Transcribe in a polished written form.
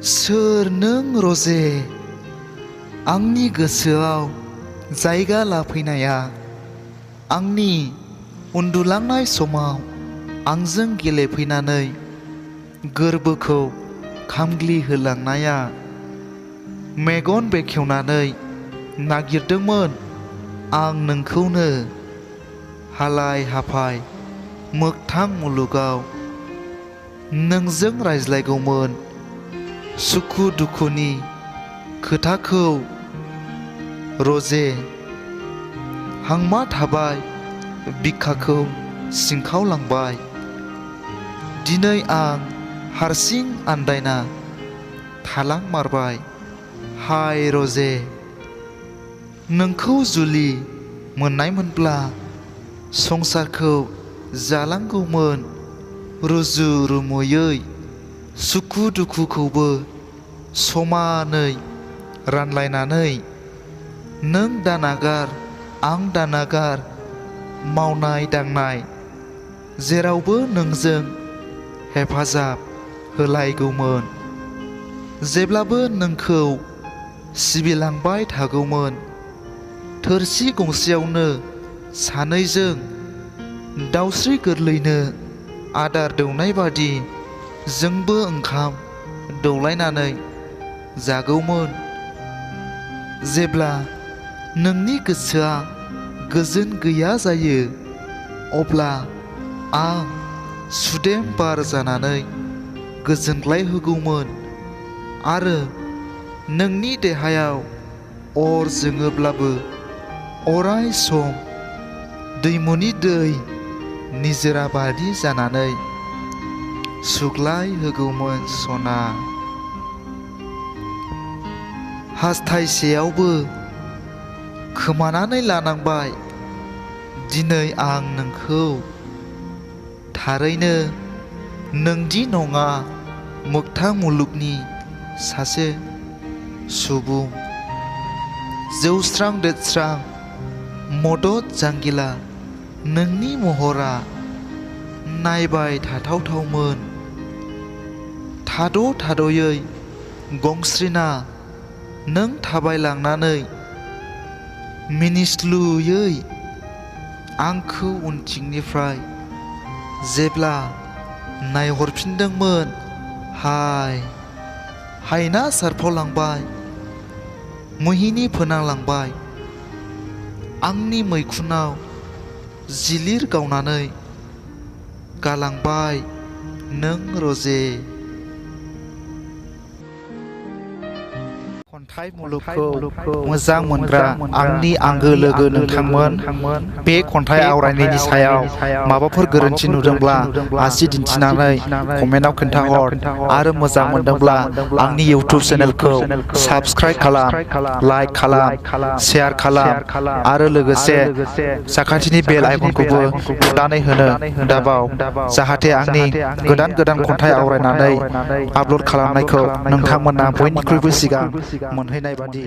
सोर नों रजे आंनि गोसोआव जायगा लाफैनाया आंनि उन्दुलांनाय समाव आंजों गेलेफैनानै गोरबोखौ खामग्लि होलांनाया मेगन बेखेवनानै नागिरदोंमोन आं नोंखौनो हालाय हाफाय मोगथां मुलुगाव नोंजों रायज्लायगौमोन सुखु दुखुनि खोथाखौ रजे हांमा थाबाय बिखाखौ सिंखावलांबाय दिनै आं हारसिं आन्दायना थालांमारबाय हाय रजे नोंखौ जुलि मोननायमोनब्ला संसारखौ जालांगौमोन रुजु रुमुयै सुखु दुखुखौबो समानै रानलायनानै नों दानागार आं दानागार मावनाय दांनाय जेरावबो नोंजों हेफाजाब होलायगौमोन जेब्लाबो नोंखौ सिबिलांबाय थागौमोन थोरसि गंसेयावनो सानैजों दाउस्रि गोरलैनो आदार दौनाय बादि जोंबो ओंखाम दौलायनानै जागौमोन जेब्ला नोंनि गोसोआ गोजोन गैया जायो अब्ला आं सुदेम बार जानानै गोजोनग्लाय होगौमोन आरो नोंनि देहायाव अर जोङोब्लाबो अराय सम दैमुनि दै निजोरा बादि जानानै सुग्लाय होगौमोन सना हास्थायसेयावबो खोमानानै लानांबाय दिनै आं नोंखौ थारैनो नोंदि नङा मोगथां मुलुगनि सासे सुबुं जौस्रां देरस्रां मदद जांगिला नोंनि महरा नायबाय थाथावथावमोन थाद' थाद'यै गंस्रिना नों थाबायलांनानै मिनिस्लुयै आंखौ उनथिंनिफ्राय जेब्ला नायहरफिनदोंमोन हायना सारफावलांबाय मोहिनी फोनांलांबाय आंनि मैखुनाव जिलिर गावनानै गालांबाय नों रजे खन्थाइ मुलुगखौ मोजां मोनग्रा आंनि आंगो लोगो नोंथांमोन बे खन्थाइ आवरायनायनि सायाव माबाफोर गोरोन्थि नुदोंब्ला आसि दिन्थिनानै कमेन्टआव खोन्थाहर आरो मोजां मोनदोंब्ला आंनि इउटिउब चेनेलखौ साबस्क्राइब खालाम लाइक खालाम शेयार खालाम आरो लोगोसे साखाथिनि बेल आइकनखौबो थुनानै होनो दाबाव जाहाथे आंनि गोदान गोदान खन्थाइ आवरायनानै आपल'ड खालामनायखौ नोंथांमोना बयनिख्रुइबो सिगां मोनहैनाय बादि